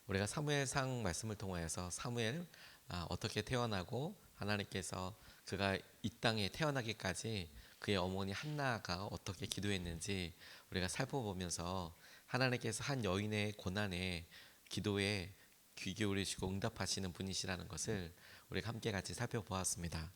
우리가 사무엘상 말씀을 통하여서 사무엘 어떻게 태어나고 하나님께서 그가 이 땅에 태어나기까지 그의 어머니 한나가 어떻게 기도했는지 우리가 살펴보면서 하나님께서 한 여인의 고난에 기도에 귀 기울이시고 응답하시는 분이시라는 것을 우리가 함께 같이 살펴보았습니다.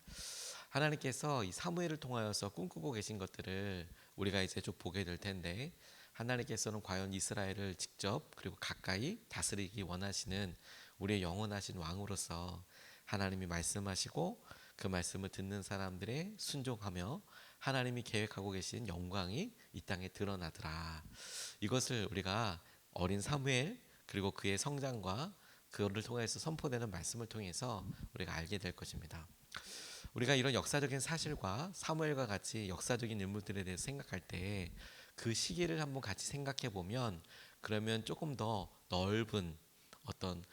하나님께서 이 사무엘을 통하여서 꿈꾸고 계신 것들을 우리가 이제 쭉 보게 될 텐데, 하나님께서는 과연 이스라엘을 직접 그리고 가까이 다스리기 원하시는 우리의 영원하신 왕으로서 하나님이 말씀하시고 그 말씀을 듣는 사람들의 순종하며 하나님이 계획하고 계신 영광이 이 땅에 드러나더라. 이것을 우리가 어린 사무엘 그리고 그의 성장과 그를 통해서 선포되는 말씀을 통해서 우리가 알게 될 것입니다. 우리가 이런 역사적인 사실과 사무엘과 같이 역사적인 인물들에 대해서 생각할 때 그 시기를 한번 같이 생각해 보면, 그러면 조금 더 넓은 어떤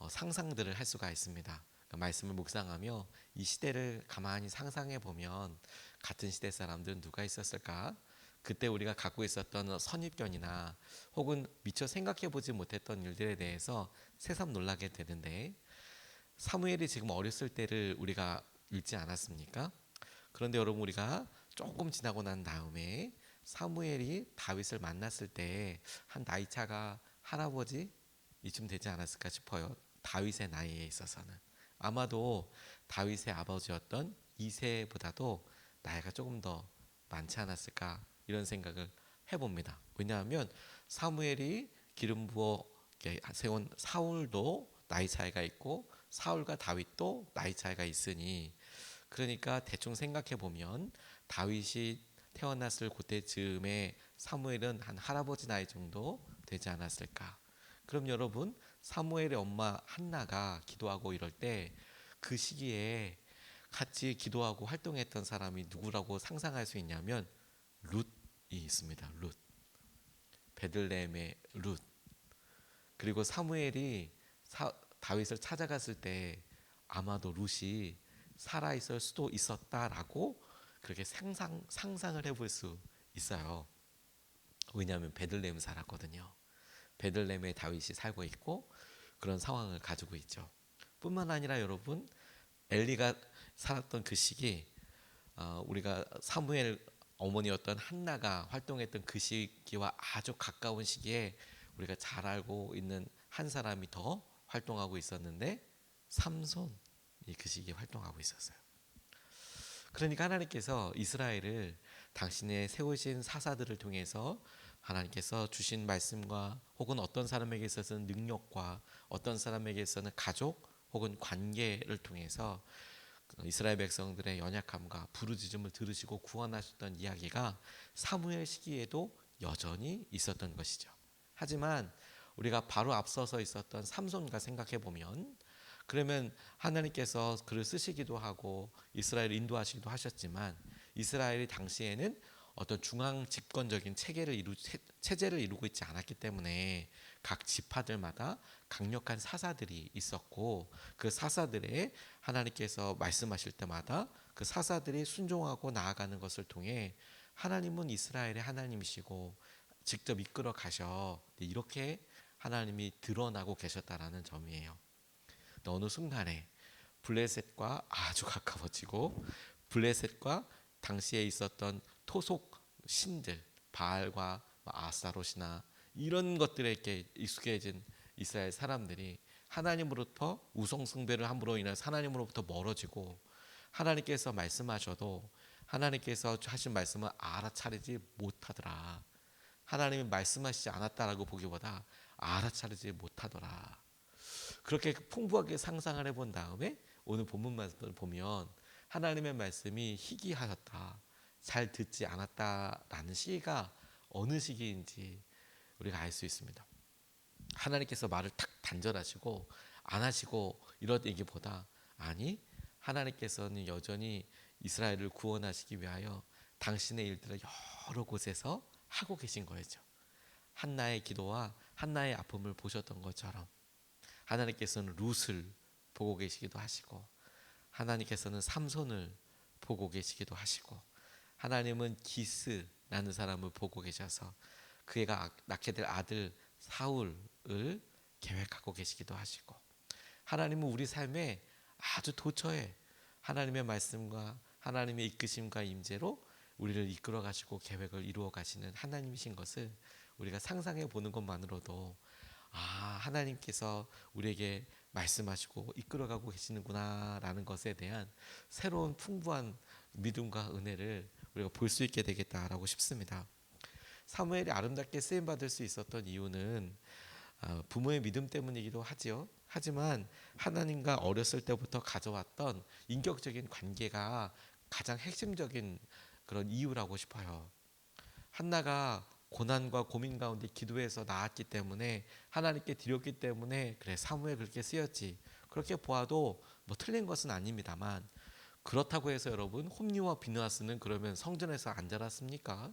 상상들을 할 수가 있습니다. 그러니까 말씀을 묵상하며 이 시대를 가만히 상상해 보면 같은 시대 사람들은 누가 있었을까? 그때 우리가 갖고 있었던 선입견이나 혹은 미처 생각해 보지 못했던 일들에 대해서 새삼 놀라게 되는데, 사무엘이 지금 어렸을 때를 우리가 읽지 않았습니까? 그런데 여러분, 우리가 조금 지나고 난 다음에 사무엘이 다윗을 만났을 때 한 나이 차가 할아버지 이쯤 되지 않았을까 싶어요. 다윗의 나이에 있어서는 아마도 다윗의 아버지였던 이새보다도 나이가 조금 더 많지 않았을까, 이런 생각을 해봅니다. 왜냐하면 사무엘이 기름 부어 세운 사울도 나이 차이가 있고 사울과 다윗도 나이 차이가 있으니, 그러니까 대충 생각해 보면 다윗이 태어났을 그때 즈음에 사무엘은 한 할아버지 나이 정도 되지 않았을까. 그럼 여러분, 사무엘의 엄마 한나가 기도하고 이럴 때 그 시기에 같이 기도하고 활동했던 사람이 누구라고 상상할 수 있냐면 룻이 있습니다. 룻. 베들레헴의 룻. 그리고 사무엘이 다윗을 찾아갔을 때 아마도 룻이 살아있을 수도 있었다라고 그렇게 상상을 해볼 수 있어요. 왜냐하면 베들레헴 살았거든요. 베들레헴에 다윗이 살고 있고 그런 상황을 가지고 있죠. 뿐만 아니라 여러분, 엘리가 살았던 그 시기, 우리가 사무엘 어머니였던 한나가 활동했던 그 시기와 아주 가까운 시기에 우리가 잘 알고 있는 한 사람이 더 활동하고 있었는데, 삼손이 그 시기에 활동하고 있었어요. 그러니까 하나님께서 이스라엘을 당신의 세우신 사사들을 통해서 하나님께서 주신 말씀과 혹은 어떤 사람에게 있어서는 능력과 어떤 사람에게 있어서는 가족 혹은 관계를 통해서 이스라엘 백성들의 연약함과 부르짖음을 들으시고 구원하셨던 이야기가 사무엘 시기에도 여전히 있었던 것이죠. 하지만 우리가 바로 앞서서 있었던 삼손과 생각해 보면, 그러면 하나님께서 그를 쓰시기도 하고 이스라엘을 인도하시기도 하셨지만 이스라엘이 당시에는 어떤 중앙 집권적인 체제를 이루고 있지 않았기 때문에 각 지파들마다 강력한 사사들이 있었고, 그 사사들의 하나님께서 말씀하실 때마다 그 사사들이 순종하고 나아가는 것을 통해 하나님은 이스라엘의 하나님이시고 직접 이끌어 가셔, 이렇게 하나님이 드러나고 계셨다라는 점이에요. 어느 순간에 블레셋과 아주 가까워지고 블레셋과 당시에 있었던 토속 신들 바알과 아스타롯이나 이런 것들에 이렇게 익숙해진 이스라엘 사람들이 하나님으로부터 우상 숭배를 함으로 인해서 하나님으로부터 멀어지고, 하나님께서 말씀하셔도 하나님께서 하신 말씀을 알아차리지 못하더라. 하나님이 말씀하시지 않았다라고 보기보다 알아차리지 못하더라. 그렇게 풍부하게 상상을 해본 다음에 오늘 본문 말씀을 보면 하나님의 말씀이 희귀하셨다, 잘 듣지 않았다라는 시기가 어느 시기인지 우리가 알 수 있습니다. 하나님께서 말을 탁 단절하시고 안 하시고 이런 얘기보다, 아니, 하나님께서는 여전히 이스라엘을 구원하시기 위하여 당신의 일들을 여러 곳에서 하고 계신 거죠. 한나의 기도와 한나의 아픔을 보셨던 것처럼 하나님께서는 룻을 보고 계시기도 하시고, 하나님께서는 삼손을 보고 계시기도 하시고, 하나님은 기스라는 사람을 보고 계셔서 그애가 낳게 될 아들 사울을 계획하고 계시기도 하시고, 하나님은 우리 삶에 아주 도처에 하나님의 말씀과 하나님의 이끄심과 임재로 우리를 이끌어 가시고 계획을 이루어 가시는 하나님이신 것을 우리가 상상해 보는 것만으로도 하나님께서 우리에게 말씀하시고 이끌어가고 계시는구나라는 것에 대한 새로운 풍부한 믿음과 은혜를 우리가 볼 수 있게 되겠다라고 싶습니다. 사무엘이 아름답게 쓰임 받을 수 있었던 이유는 부모의 믿음 때문이기도 하지요. 하지만 하나님과 어렸을 때부터 가져왔던 인격적인 관계가 가장 핵심적인 그런 이유라고 싶어요. 한나가 고난과 고민 가운데 기도해서 나았기 때문에, 하나님께 드렸기 때문에 그래 사무엘 그렇게 쓰였지, 그렇게 보아도 뭐 틀린 것은 아닙니다만, 그렇다고 해서 여러분 홈리와 비느하스는 그러면 성전에서 안 자랐습니까?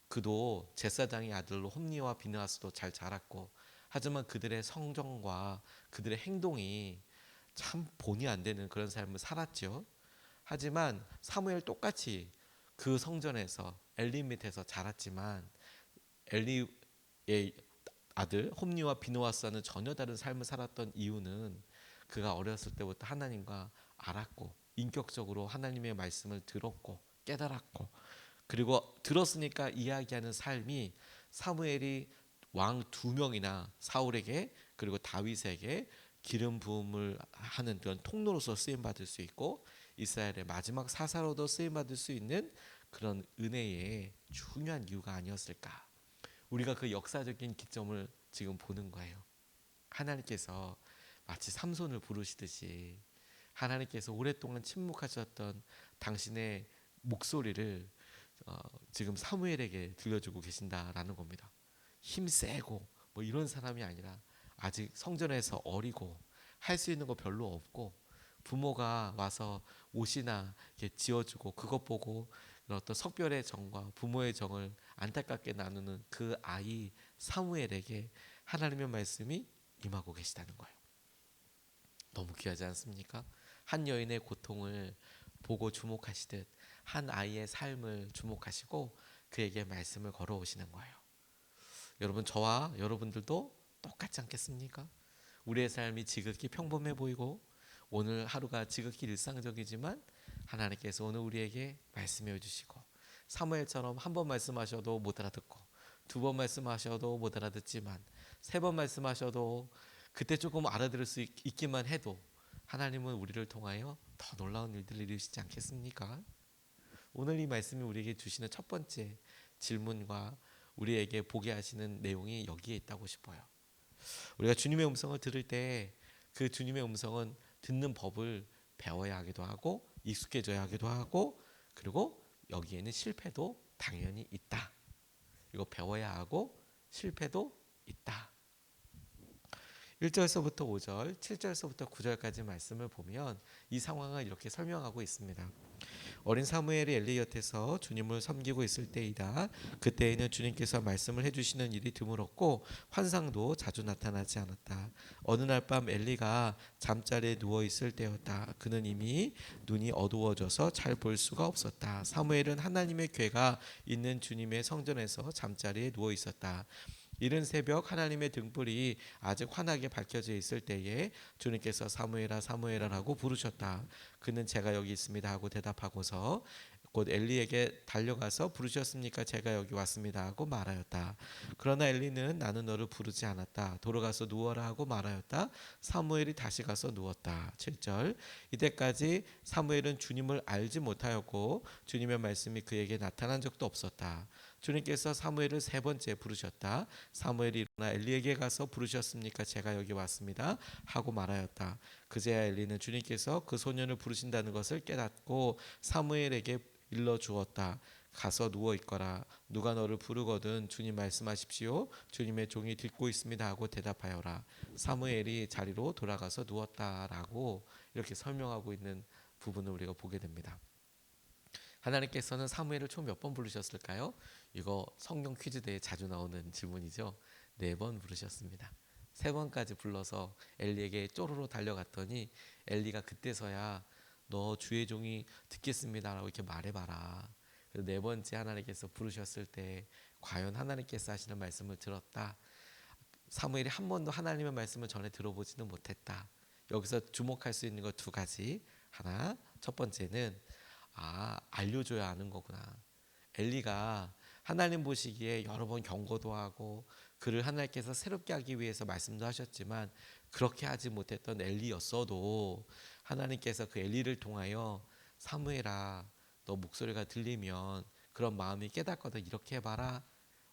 그도 제사장의 아들로 홈리와 비느하스도 잘 자랐고, 하지만 그들의 성정과 그들의 행동이 참 본이 안 되는 그런 삶을 살았죠. 하지만 사무엘 똑같이 그 성전에서 엘리 밑에서 자랐지만, 엘리의 아들 홈리와 비느하스와는 전혀 다른 삶을 살았던 이유는 그가 어렸을 때부터 하나님과 알았고, 인격적으로 하나님의 말씀을 들었고 깨달았고, 그리고 들었으니까 이야기하는 삶이 사무엘이 왕 2명이나 사울에게 그리고 다윗에게 기름 부음을 하는 그런 통로로서 쓰임 받을 수 있고, 이스라엘의 마지막 사사로도 쓰임 받을 수 있는 그런 은혜의 중요한 이유가 아니었을까. 우리가 그 역사적인 기점을 지금 보는 거예요. 하나님께서 마치 삼손을 부르시듯이 하나님께서 오랫동안 침묵하셨던 당신의 목소리를 지금 사무엘에게 들려주고 계신다라는 겁니다. 힘세고 뭐 이런 사람이 아니라 아직 성전에서 어리고 할 수 있는 거 별로 없고, 부모가 와서 옷이나 이렇게 지어주고 그것 보고 어떤 석별의 정과 부모의 정을 안타깝게 나누는 그 아이 사무엘에게 하나님의 말씀이 임하고 계시다는 거예요. 너무 귀하지 않습니까? 한 여인의 고통을 보고 주목하시듯 한 아이의 삶을 주목하시고 그에게 말씀을 걸어오시는 거예요. 여러분, 저와 여러분들도 똑같지 않겠습니까? 우리의 삶이 지극히 평범해 보이고 오늘 하루가 지극히 일상적이지만, 하나님께서 오늘 우리에게 말씀해 주시고, 사무엘처럼 한 번 말씀하셔도 못 알아듣고, 2번 말씀하셔도 못 알아듣지만, 3번 말씀하셔도 그때 조금 알아들을 수 있기만 해도 하나님은 우리를 통하여 더 놀라운 일들을 이루시지 않겠습니까? 오늘 이 말씀이 우리에게 주시는 첫 번째 질문과 우리에게 보게 하시는 내용이 여기에 있다고 싶어요. 우리가 주님의 음성을 들을 때 그 주님의 음성은 듣는 법을 배워야 하기도 하고 익숙해져야 하기도 하고, 그리고 여기에는 실패도 당연히 있다. 이거 배워야 하고 실패도 있다. 1절서부터 5절, 7절서부터 9절까지 말씀을 보면 이 상황을 이렇게 설명하고 있습니다. 어린 사무엘이 엘리 곁에서 주님을 섬기고 있을 때이다. 그때에는 주님께서 말씀을 해주시는 일이 드물었고 환상도 자주 나타나지 않았다. 어느 날 밤 엘리가 잠자리에 누워 있을 때였다. 그는 이미 눈이 어두워져서 잘 볼 수가 없었다. 사무엘은 하나님의 궤가 있는 주님의 성전에서 잠자리에 누워 있었다. 이른 새벽 하나님의 등불이 아직 환하게 밝혀져 있을 때에 주님께서 사무엘아 사무엘아라고 부르셨다. 그는 제가 여기 있습니다 하고 대답하고서 곧 엘리에게 달려가서 부르셨습니까? 제가 여기 왔습니다 하고 말하였다. 그러나 엘리는 나는 너를 부르지 않았다. 돌아가서 누워라 하고 말하였다. 사무엘이 다시 가서 누웠다. 7절, 이때까지 사무엘은 주님을 알지 못하였고 주님의 말씀이 그에게 나타난 적도 없었다. 주님께서 사무엘을 3번째 부르셨다. 사무엘이 일어나 엘리에게 가서 부르셨습니까? 제가 여기 왔습니다 하고 말하였다. 그제야 엘리는 주님께서 그 소년을 부르신다는 것을 깨닫고 사무엘에게 일러 주었다. 가서 누워 있거라. 누가 너를 부르거든 주님 말씀하십시오. 주님의 종이 듣고 있습니다 하고 대답하여라. 사무엘이 자리로 돌아가서 누웠다라고 이렇게 설명하고 있는 부분을 우리가 보게 됩니다. 하나님께서는 사무엘을 총 몇 번 부르셨을까요? 이거 성경 퀴즈대에 자주 나오는 질문이죠. 4번 부르셨습니다. 3번까지 불러서 엘리에게 쪼르르 달려갔더니 엘리가 그때서야 너 주의 종이 듣겠습니다라고 이렇게 말해봐라. 그래서 4번째 하나님께서 부르셨을 때 과연 하나님께서 하시는 말씀을 들었다. 사무엘이 한 번도 하나님의 말씀을 전에 들어보지는 못했다. 여기서 주목할 수 있는 거 두 가지. 하나, 첫 번째는 알려줘야 하는 거구나. 엘리가 하나님 보시기에 여러 번 경고도 하고 그를 하나님께서 새롭게 하기 위해서 말씀도 하셨지만 그렇게 하지 못했던 엘리였어도 하나님께서 그 엘리를 통하여 사무엘아 너 목소리가 들리면 그런 마음이 깨닫거든 이렇게 해봐라.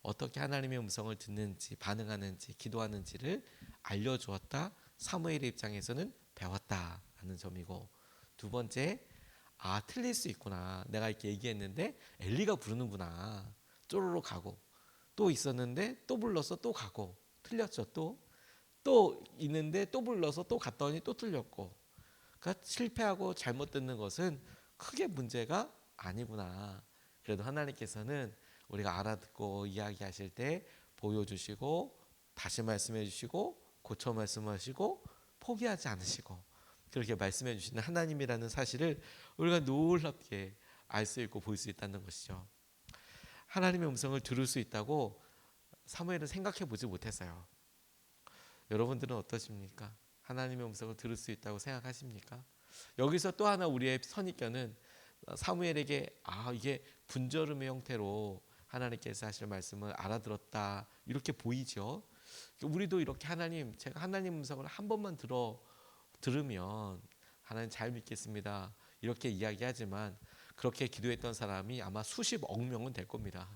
어떻게 하나님의 음성을 듣는지 반응하는지 기도하는지를 알려주었다. 사무엘의 입장에서는 배웠다라는 점이고, 두 번째 틀릴 수 있구나. 내가 이렇게 얘기했는데 엘리가 부르는구나. 쪼르르 가고 또 있었는데 또 불러서 또 가고 틀렸죠. 또 있는데 또 불러서 또 갔더니 또 틀렸고. 그러니까 실패하고 잘못 듣는 것은 크게 문제가 아니구나. 그래도 하나님께서는 우리가 알아듣고 이야기하실 때 보여주시고 다시 말씀해 주시고 고쳐 말씀하시고 포기하지 않으시고 그렇게 말씀해 주시는 하나님이라는 사실을 우리가 놀랍게 알 수 있고 볼 수 있다는 것이죠. 하나님의 음성을 들을 수 있다고 사무엘은 생각해 보지 못했어요. 여러분들은 어떠십니까? 하나님의 음성을 들을 수 있다고 생각하십니까? 여기서 또 하나 우리의 선입견은 사무엘에게 이게 분저름의 형태로 하나님께서 하실 말씀을 알아들었다 이렇게 보이죠. 우리도 이렇게 제가 하나님 음성을 한 번만 들으면 하나님 잘 믿겠습니다 이렇게 이야기하지만 그렇게 기도했던 사람이 아마 수십억 명은 될 겁니다.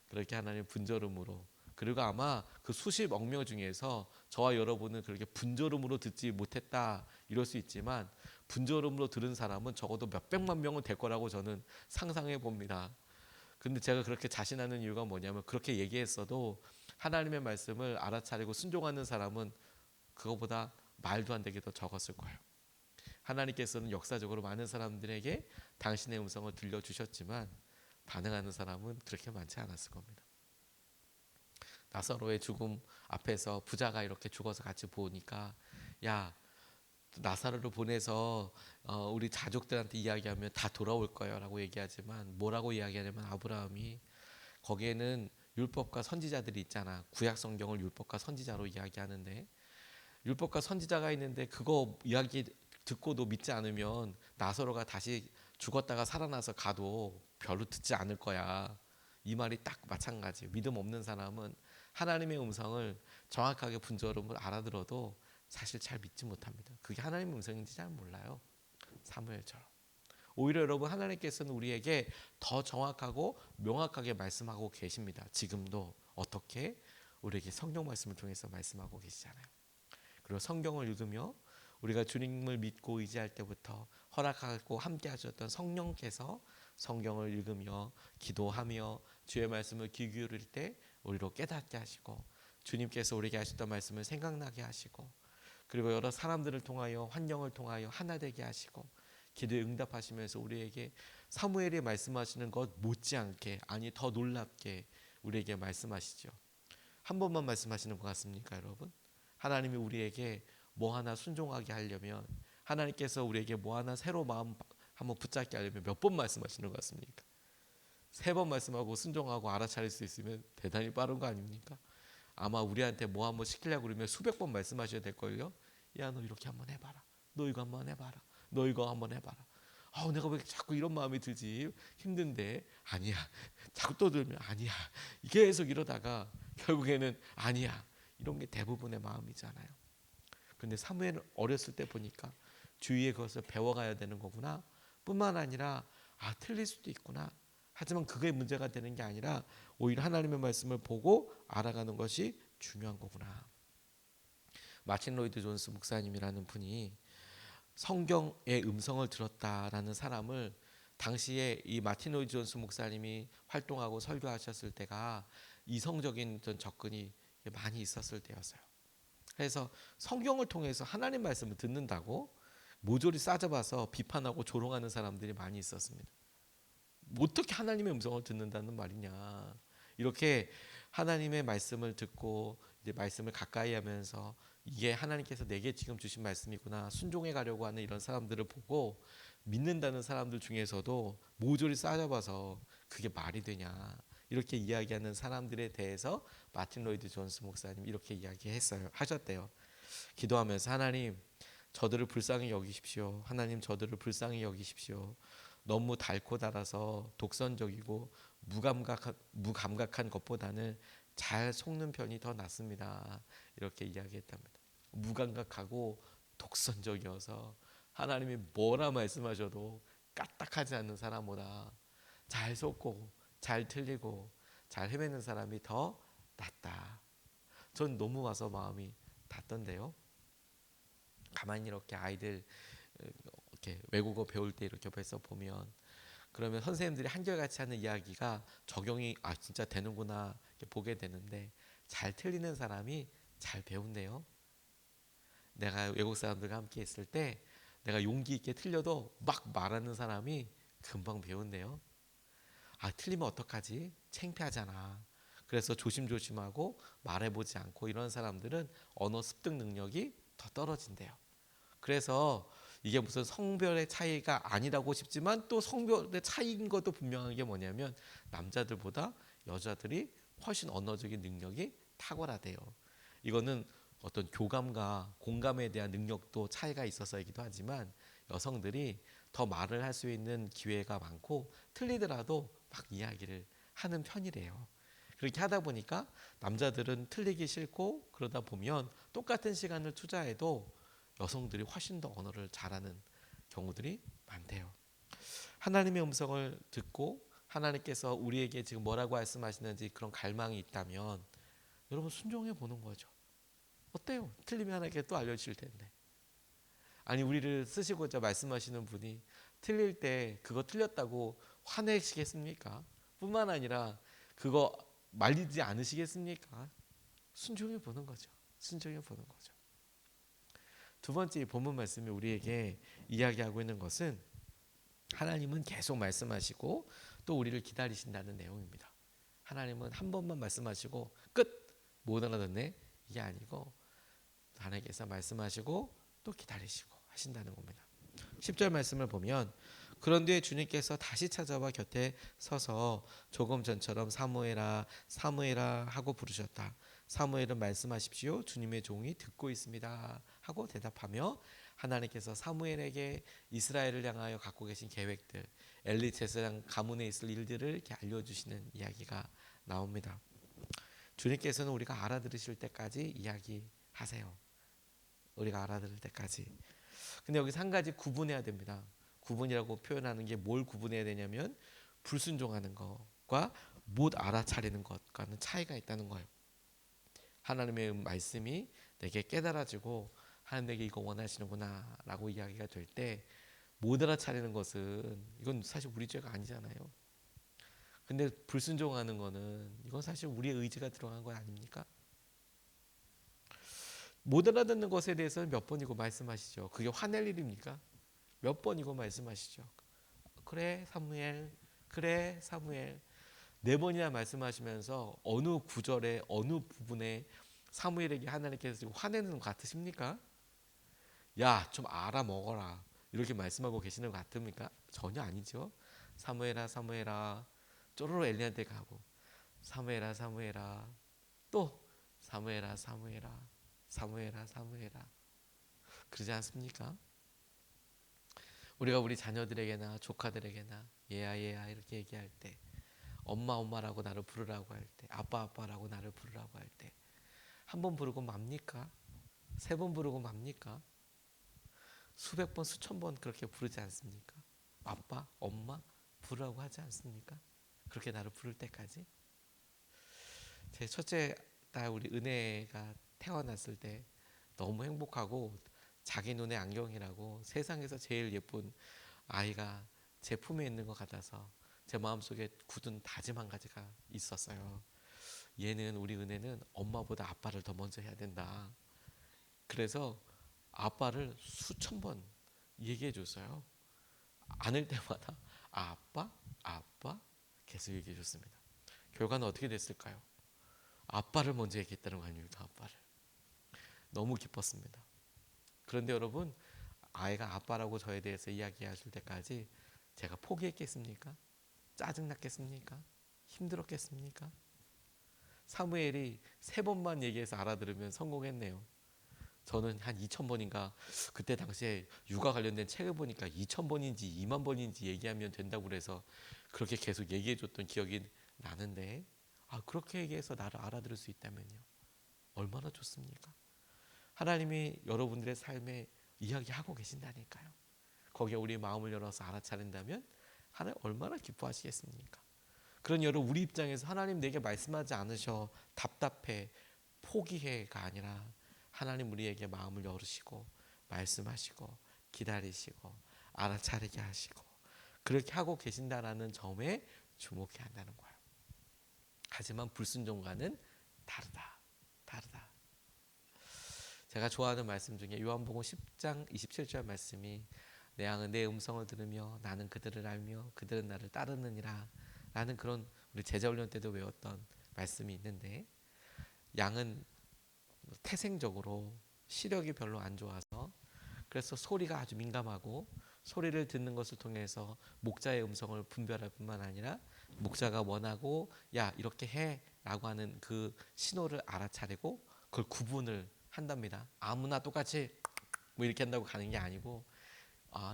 그렇게 하나님 분저름으로. 그리고 아마 그 수십억 명 중에서 저와 여러분은 그렇게 분저름으로 듣지 못했다 이럴 수 있지만 분저름으로 들은 사람은 적어도 몇백만 명은 될 거라고 저는 상상해 봅니다. 근데 제가 그렇게 자신하는 이유가 뭐냐면 그렇게 얘기했어도 하나님의 말씀을 알아차리고 순종하는 사람은 그거보다 말도 안 되게 더 적었을 거예요. 하나님께서는 역사적으로 많은 사람들에게 당신의 음성을 들려주셨지만 반응하는 사람은 그렇게 많지 않았을 겁니다. 나사로의 죽음 앞에서 부자가 이렇게 죽어서 같이 보니까 야 나사로를 보내서 우리 자족들한테 이야기하면 다 돌아올 거예요 라고 얘기하지만 뭐라고 이야기하냐면 아브라함이 거기에는 율법과 선지자들이 있잖아. 구약 성경을 율법과 선지자로 이야기하는데 율법과 선지자가 있는데 그거 이야기 듣고도 믿지 않으면 나사로가 다시 죽었다가 살아나서 가도 별로 듣지 않을 거야. 이 말이 딱 마찬가지. 믿음 없는 사람은 하나님의 음성을 정확하게 분저름을 알아들어도 사실 잘 믿지 못합니다. 그게 하나님의 음성인지 잘 몰라요. 사무엘처럼. 오히려 여러분 하나님께서는 우리에게 더 정확하고 명확하게 말씀하고 계십니다. 지금도 어떻게 우리에게 성경 말씀을 통해서 말씀하고 계시잖아요. 그리고 성경을 읽으며 우리가 주님을 믿고 의지할 때부터 허락하고 함께 하셨던 성령께서 성경을 읽으며 기도하며 주의 말씀을 귀 기울일 때 우리로 깨닫게 하시고 주님께서 우리에게 하셨던 말씀을 생각나게 하시고 그리고 여러 사람들을 통하여 환경을 통하여 하나 되게 하시고 기도에 응답하시면서 우리에게 사무엘이 말씀하시는 것 못지않게 아니 더 놀랍게 우리에게 말씀하시죠. 한 번만 말씀하시는 것 같습니까 여러분? 하나님이 우리에게 뭐 하나 순종하게 하려면 하나님께서 우리에게 뭐 하나 새로 마음 한번 붙잡게 하려면 몇 번 말씀하시는 것 같습니까? 3번 말씀하고 순종하고 알아차릴 수 있으면 대단히 빠른 거 아닙니까? 아마 우리한테 뭐 한번 시키려고 그러면 수백 번 말씀하셔야 될걸요. 야 너 이렇게 한번 해봐라. 너 이거 한번 해봐라. 너 이거 한번 해봐라. 내가 왜 자꾸 이런 마음이 들지? 힘든데 아니야. 자꾸 떠들면 아니야. 계속 이러다가 결국에는 아니야. 이런 게 대부분의 마음이잖아요. 근데 사무엘은 어렸을 때 보니까 주위에 그것을 배워가야 되는 거구나. 뿐만 아니라 틀릴 수도 있구나. 하지만 그게 문제가 되는 게 아니라 오히려 하나님의 말씀을 보고 알아가는 것이 중요한 거구나. 마틴 로이드 존스 목사님이라는 분이 성경의 음성을 들었다라는 사람을 당시에 이 마틴 로이드 존스 목사님이 활동하고 설교하셨을 때가 이성적인 접근이 많이 있었을 때였어요. 그래서 성경을 통해서 하나님 말씀을 듣는다고 모조리 싸잡아서 비판하고 조롱하는 사람들이 많이 있었습니다. 어떻게 하나님의 음성을 듣는다는 말이냐. 이렇게 하나님의 말씀을 듣고 이제 말씀을 가까이 하면서 이게 하나님께서 내게 지금 주신 말씀이구나 순종해 가려고 하는 이런 사람들을 보고 믿는다는 사람들 중에서도 모조리 싸잡아서 그게 말이 되냐 이렇게 이야기하는 사람들에 대해서 마틴 로이드 존스 목사님 이렇게 하셨대요. 기도하면서 하나님 저들을 불쌍히 여기십시오. 하나님 저들을 불쌍히 여기십시오. 너무 달고 달아서 독선적이고 무감각한 것보다는 잘 속는 편이 더 낫습니다. 이렇게 이야기했답니다. 무감각하고 독선적이어서 하나님이 뭐라 말씀하셔도 까딱하지 않는 사람보다 잘 속고 잘 틀리고 잘 헤매는 사람이 더 낫다. 전 너무 와서 마음이 닿던데요. 가만히 이렇게 아이들 이렇게 외국어 배울 때 이렇게 옆에서 보면 그러면 선생님들이 한결같이 하는 이야기가 적용이 진짜 되는구나 이렇게 보게 되는데 잘 틀리는 사람이 잘 배운대요. 내가 외국 사람들과 함께 있을 때 내가 용기 있게 틀려도 막 말하는 사람이 금방 배운대요. 틀리면 어떡하지? 창피하잖아. 그래서 조심조심하고 말해보지 않고 이런 사람들은 언어 습득 능력이 더 떨어진대요. 그래서 이게 무슨 성별의 차이가 아니라고 싶지만 또 성별의 차이인 것도 분명한 게 뭐냐면 남자들보다 여자들이 훨씬 언어적인 능력이 탁월하대요. 이거는 어떤 교감과 공감에 대한 능력도 차이가 있어서이기도 하지만 여성들이 더 말을 할 수 있는 기회가 많고 틀리더라도 막 이야기를 하는 편이래요. 그렇게 하다 보니까 남자들은 틀리기 싫고 그러다 보면 똑같은 시간을 투자해도 여성들이 훨씬 더 언어를 잘하는 경우들이 많대요. 하나님의 음성을 듣고 하나님께서 우리에게 지금 뭐라고 말씀하시는지 그런 갈망이 있다면 여러분 순종해 보는 거죠. 어때요? 틀리면 하나님께 또 알려주실 텐데. 아니 우리를 쓰시고자 말씀하시는 분이 틀릴 때 그거 틀렸다고 화내시겠습니까? 뿐만 아니라 그거 말리지 않으시겠습니까? 순종해 보는 거죠. 순종해 보는 거죠. 두 번째 본문 말씀이 우리에게 이야기하고 있는 것은 하나님은 계속 말씀하시고 또 우리를 기다리신다는 내용입니다. 하나님은 한 번만 말씀하시고 끝! 못 알아듣네? 이게 아니고 하나님께서 말씀하시고 또 기다리시고 하신다는 겁니다. 10절 말씀을 보면 그런 뒤에 주님께서 다시 찾아와 곁에 서서 조금 전처럼 사무엘아 사무엘아 하고 부르셨다. 사무엘은 말씀하십시오. 주님의 종이 듣고 있습니다. 하고 대답하며 하나님께서 사무엘에게 이스라엘을 향하여 갖고 계신 계획들, 엘리 제사장 가문에 있을 일들을 이렇게 알려주시는 이야기가 나옵니다. 주님께서는 우리가 알아들으실 때까지 이야기하세요. 우리가 알아들을 때까지. 근데 여기서 한 가지 구분해야 됩니다. 구분이라고 표현하는 게 뭘 구분해야 되냐면 불순종하는 것과 못 알아차리는 것과는 차이가 있다는 거예요. 하나님의 말씀이 내게 깨달아지고 하나님 내게 이거 원하시는구나 라고 이야기가 될 때 못 알아차리는 것은 이건 사실 우리 죄가 아니잖아요. 근데 불순종하는 거는 이건 사실 우리의 의지가 들어간 거 아닙니까? 못 알아듣는 것에 대해서는 몇 번이고 말씀하시죠. 그게 화낼 일입니까? 몇 번이고 말씀하시죠. 그래 사무엘, 그래 사무엘. 4번이나 말씀하시면서 어느 구절에 어느 부분에 사무엘에게 하나님께서 화내는 것 같으십니까? 야, 좀 알아먹어라. 이렇게 말씀하고 계시는 것 같습니까? 전혀 아니죠. 사무엘아 사무엘아 쪼로로 엘리한테 가고 사무엘아 사무엘아 또 사무엘아 사무엘아 사무엘아 사무엘아 그러지 않습니까? 우리가 우리 자녀들에게나 조카들에게나 얘야 얘야 이렇게 얘기할 때 엄마 엄마라고 나를 부르라고 할 때 아빠 아빠라고 나를 부르라고 할 때 한 번 부르고 맙니까? 3번 부르고 맙니까? 수백 번 수천 번 그렇게 부르지 않습니까? 아빠 엄마 부르라고 하지 않습니까? 그렇게 나를 부를 때까지. 제 첫째 딸 우리 은혜가 태어났을 때 너무 행복하고 자기 눈에 안경이라고 세상에서 제일 예쁜 아이가 제 품에 있는 것 같아서 제 마음속에 굳은 다짐 한 가지가 있었어요. 얘는 우리 은혜는 엄마보다 아빠를 더 먼저 해야 된다. 그래서 아빠를 수천 번 얘기해 줬어요. 안을 때마다 아빠 아빠 계속 얘기해 줬습니다. 결과는 어떻게 됐을까요? 아빠를 먼저 얘기했다는 거 아닙니까? 아빠를. 너무 기뻤습니다. 그런데 여러분 아이가 아빠라고 저에 대해서 이야기하실 때까지 제가 포기했겠습니까? 짜증났겠습니까? 힘들었겠습니까? 사무엘이 3번만 얘기해서 알아들으면 성공했네요. 저는 한 2,000번인가 그때 당시에 육아 관련된 책을 보니까 2,000번인지 2만 번인지 얘기하면 된다고 그래서 그렇게 계속 얘기해 줬던 기억이 나는데, 그렇게 얘기해서 나를 알아들을 수 있다면요, 얼마나 좋습니까? 하나님이 여러분들의 삶에 이야기하고 계신다니까요. 거기에 우리 마음을 열어서 알아차린다면 하나님 얼마나 기뻐하시겠습니까? 그런 여러분, 우리 입장에서 하나님 내게 말씀하지 않으셔 답답해 포기해가 아니라 하나님 우리에게 마음을 열으시고 말씀하시고 기다리시고 알아차리게 하시고 그렇게 하고 계신다라는 점에 주목해야 한다는 거예요. 하지만 불순종과는 다르다. 제가 좋아하는 말씀 중에 요한복음 10장 27절 말씀이, 내 양은 내 음성을 들으며 나는 그들을 알며 그들은 나를 따르느니라 라는 그런 우리 제자훈련 때도 외웠던 말씀이 있는데, 양은 태생적으로 시력이 별로 안 좋아서 그래서 소리가 아주 민감하고 소리를 듣는 것을 통해서 목자의 음성을 분별할 뿐만 아니라 목자가 원하고 야 이렇게 해 라고 하는 그 신호를 알아차리고 그걸 구분을 한답니다. 아무나 똑같이 뭐 이렇게 한다고 가는 게 아니고,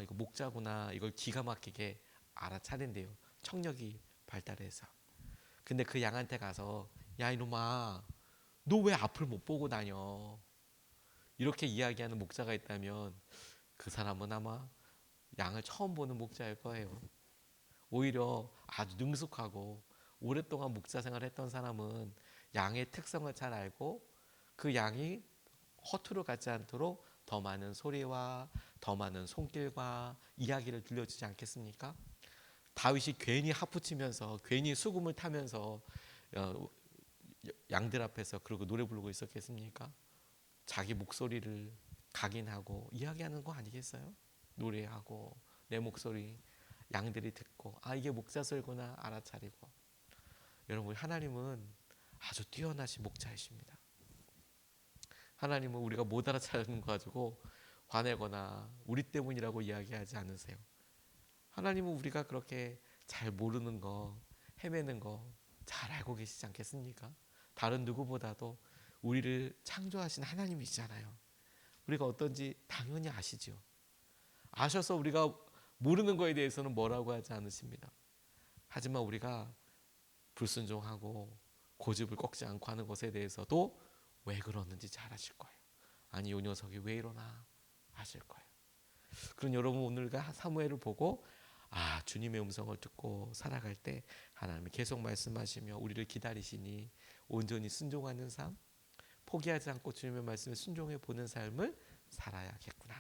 이거 목자구나, 이걸 기가 막히게 알아차린대요. 청력이 발달해서. 근데 그 양한테 가서 야 이놈아 너 왜 앞을 못 보고 다녀, 이렇게 이야기하는 목자가 있다면 그 사람은 아마 양을 처음 보는 목자일 거예요. 오히려 아주 능숙하고 오랫동안 목자 생활을 했던 사람은 양의 특성을 잘 알고 그 양이 허투루 가지 않도록 더 많은 소리와 더 많은 손길과 이야기를 들려주지 않겠습니까? 다윗이 괜히 하프치면서 괜히 수금을 타면서 양들 앞에서 그러고 노래 부르고 있었겠습니까? 자기 목소리를 각인하고 이야기하는 거 아니겠어요? 노래하고 내 목소리 양들이 듣고 이게 목자 소리구나 알아차리고. 여러분, 하나님은 아주 뛰어나신 목자이십니다. 하나님은 우리가 못 알아차리는 거 가지고 화내거나 우리 때문이라고 이야기하지 않으세요. 하나님은 우리가 그렇게 잘 모르는 거, 헤매는 거 잘 알고 계시지 않겠습니까? 다른 누구보다도 우리를 창조하신 하나님이시잖아요. 우리가 어떤지 당연히 아시죠. 아셔서 우리가 모르는 거에 대해서는 뭐라고 하지 않으십니다. 하지만 우리가 불순종하고 고집을 꺾지 않고 하는 것에 대해서도 왜 그러는지 잘 아실 거예요. 아니 이 녀석이 왜 이러나 아실 거예요. 그럼 여러분 오늘 사무엘을 보고 주님의 음성을 듣고 살아갈 때 하나님이 계속 말씀하시며 우리를 기다리시니 온전히 순종하는 삶, 포기하지 않고 주님의 말씀에 순종해 보는 삶을 살아야겠구나.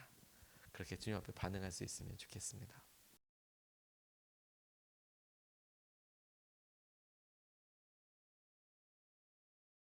그렇게 주님 앞에 반응할 수 있으면 좋겠습니다.